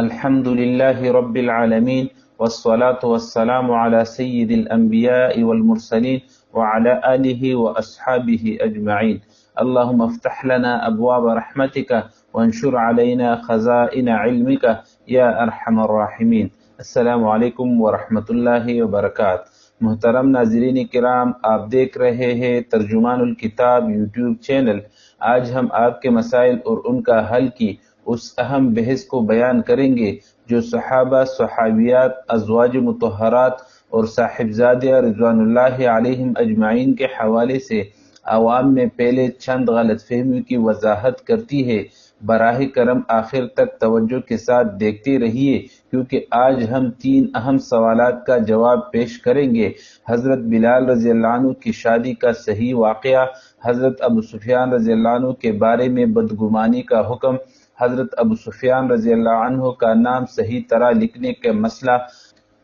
الحمد لله رب العالمين والصلاة والسلام على سيد الأنبياء والمرسلين وعلى آله وأصحابه أجمعين. اللهم افتح لنا أبواب رحمتك وانشر علينا خزائن علمك يا أرحم الراحمين. السلام علیکم ورحمۃ اللہ وبرکاتہ. محترم ناظرین کرام، آپ دیکھ رہے ہیں ترجمان الکتاب یوٹیوب چینل. آج ہم آپ کے مسائل اور ان کا حل کی اس اہم بحث کو بیان کریں گے جو صحابہ، صحابیات، ازواج مطہرات اور صاحبزادہ رضوان اللہ علیہم اجمعین کے حوالے سے عوام میں پہلے چند غلط فہمیوں کی وضاحت کرتی ہے. براہ کرم آخر تک توجہ کے ساتھ دیکھتے رہیے، کیونکہ آج ہم 3 اہم سوالات کا جواب پیش کریں گے. حضرت بلال رضی اللہ عنہ کی شادی کا صحیح واقعہ، حضرت ابو سفیان رضی اللہ عنہ کے بارے میں بدگمانی کا حکم، حضرت ابو سفیان رضی اللہ عنہ کا نام صحیح طرح لکھنے کا مسئلہ،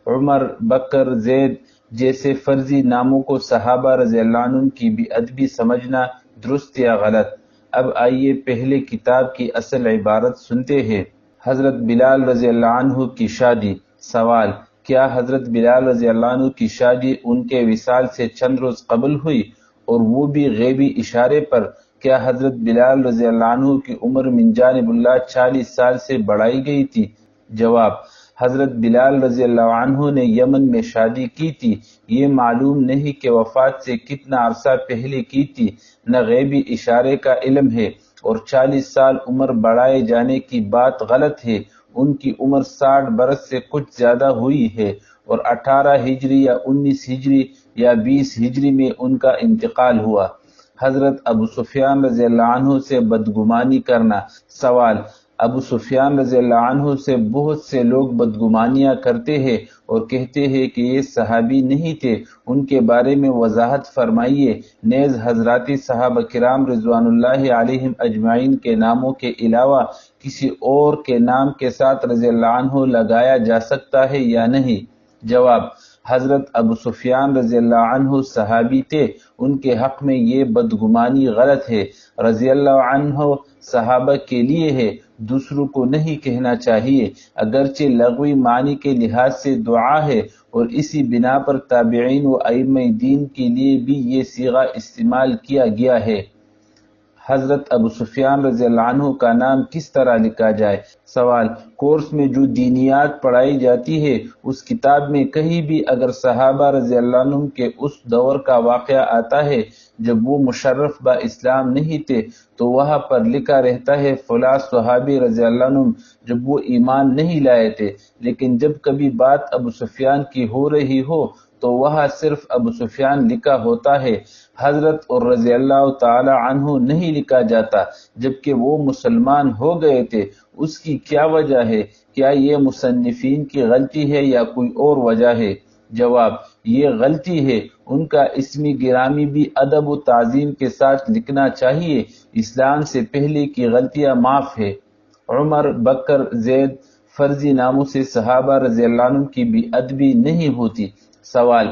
عمر، بکر، زید جیسے فرضی ناموں کو صحابہ رضی اللہ عنہ کی بے ادبی سمجھنا درست یا غلط. اب آئیے پہلے کتاب کی اصل عبارت سنتے ہیں. حضرت بلال رضی اللہ عنہ کی شادی. سوال: کیا حضرت بلال رضی اللہ عنہ کی شادی ان کے وصال سے چند روز قبل ہوئی، اور وہ بھی غیبی اشارے پر؟ کیا حضرت بلال رضی اللہ عنہ کی عمر من جانب اللہ 40 سال سے بڑھائی گئی تھی؟ جواب: حضرت بلال رضی اللہ عنہ نے یمن میں شادی کی تھی. یہ معلوم نہیں کہ وفات سے کتنا عرصہ پہلے کی تھی، نہ غیبی اشارے کا علم ہے، اور 40 سال عمر بڑھائے جانے کی بات غلط ہے. ان کی عمر 60 برس سے کچھ زیادہ ہوئی ہے، اور 18 ہجری یا 19 ہجری یا 20 ہجری میں ان کا انتقال ہوا. حضرت ابو سفیان رضی اللہ عنہ سے بدگمانی کرنا. سوال: ابو سفیان رضی اللہ عنہ سے بہت سے لوگ بدگمانیاں کرتے ہیں اور کہتے ہیں کہ یہ صحابی نہیں تھے. ان کے بارے میں وضاحت فرمائیے. نیز حضرات صحابہ کرام رضوان اللہ علیہم اجمعین کے ناموں کے علاوہ کسی اور کے نام کے ساتھ رضی اللہ عنہ لگایا جا سکتا ہے یا نہیں؟ جواب: حضرت ابو سفیان رضی اللہ عنہ صحابی تھے، ان کے حق میں یہ بدگمانی غلط ہے. رضی اللہ عنہ صحابہ کے لیے ہے، دوسروں کو نہیں کہنا چاہیے، اگرچہ لغوی معنی کے لحاظ سے دعا ہے، اور اسی بنا پر تابعین و ائمہ دین کے لیے بھی یہ صیغہ استعمال کیا گیا ہے. حضرت ابو سفیان رضی اللہ عنہ کا نام کس طرح لکھا جائے؟ سوال: کورس میں جو دینیات پڑھائی جاتی ہے اس کتاب میں کہیں بھی اگر صحابہ رضی اللہ عنہ کے اس دور کا واقعہ آتا ہے جب وہ مشرف با اسلام نہیں تھے، تو وہاں پر لکھا رہتا ہے فلاں صحابی رضی اللہ عنہ جب وہ ایمان نہیں لائے تھے. لیکن جب کبھی بات ابو سفیان کی ہو رہی ہو تو وہاں صرف ابو سفیان لکھا ہوتا ہے، حضرت اور رضی اللہ تعالی عنہ نہیں لکھا جاتا، جبکہ وہ مسلمان ہو گئے تھے. اس کی کیا وجہ ہے؟ کیا یہ مصنفین کی غلطی ہے یا کوئی اور وجہ ہے؟ جواب: یہ غلطی ہے. ان کا اسمی گرامی بھی ادب و تعظیم کے ساتھ لکھنا چاہیے. اسلام سے پہلے کی غلطیاں معاف ہے. عمر، بکر، زید فرضی ناموں سے صحابہ رضی اللہ عنہ کی بے ادبی نہیں ہوتی. سوال: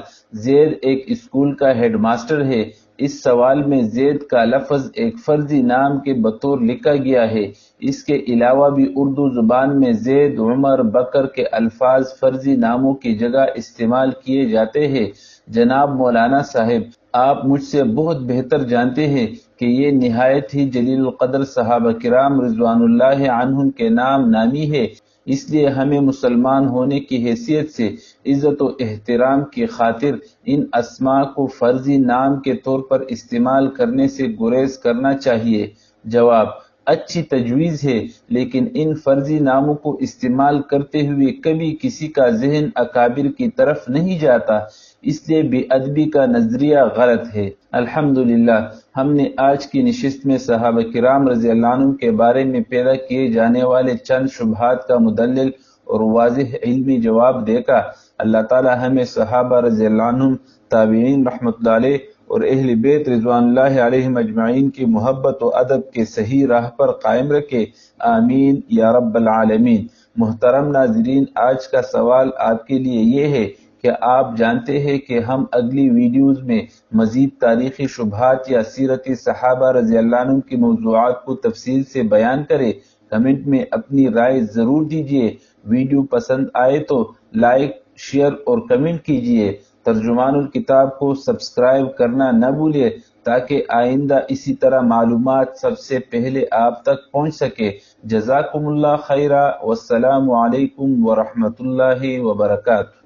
زید ایک اسکول کا ہیڈ ماسٹر ہے. اس سوال میں زید کا لفظ ایک فرضی نام کے بطور لکھا گیا ہے. اس کے علاوہ بھی اردو زبان میں زید، عمر، بکر کے الفاظ فرضی ناموں کی جگہ استعمال کیے جاتے ہیں. جناب مولانا صاحب، آپ مجھ سے بہت بہتر جانتے ہیں کہ یہ نہایت ہی جلیل القدر صحابہ کرام رضوان اللہ عنہم کے نام نامی ہے. اس لیے ہمیں مسلمان ہونے کی حیثیت سے عزت و احترام کی خاطر ان اسماء کو فرضی نام کے طور پر استعمال کرنے سے گریز کرنا چاہیے. جواب: اچھی تجویز ہے، لیکن ان فرضی ناموں کو استعمال کرتے ہوئے کبھی کسی کا ذہن اکابر کی طرف نہیں جاتا، اس لیے بے ادبی کا نظریہ غلط ہے. الحمدللہ ہم نے آج کی نشست میں صحابہ کرام رضی اللہ عنہ کے بارے میں پیدا کیے جانے والے چند شبہات کا مدلل اور واضح علمی جواب دیکھا. اللہ تعالی ہمیں صحابہ رضی اللہ عنہ، تابعین رحمۃ اللہ علیہ اور اہل بیت رضوان اللہ علیہم اجمعین کی محبت و ادب کے صحیح راہ پر قائم رکھے. آمین یا رب العالمین. محترم ناظرین، آج کا سوال آپ کے لیے یہ ہے کہ آپ جانتے ہیں کہ ہم اگلی ویڈیوز میں مزید تاریخی شبہات یا سیرت صحابہ رضی اللہ عنہ کی موضوعات کو تفصیل سے بیان کریں. کمنٹ میں اپنی رائے ضرور دیجیے۔ ویڈیو پسند آئے تو لائک، شیئر اور کمنٹ کیجیے۔ ترجمان الکتاب کو سبسکرائب کرنا نہ بھولے تاکہ آئندہ اسی طرح معلومات سب سے پہلے آپ تک پہنچ سکے۔ جزاکم اللہ خیرہ، والسلام علیکم ورحمۃ اللہ وبرکاتہ۔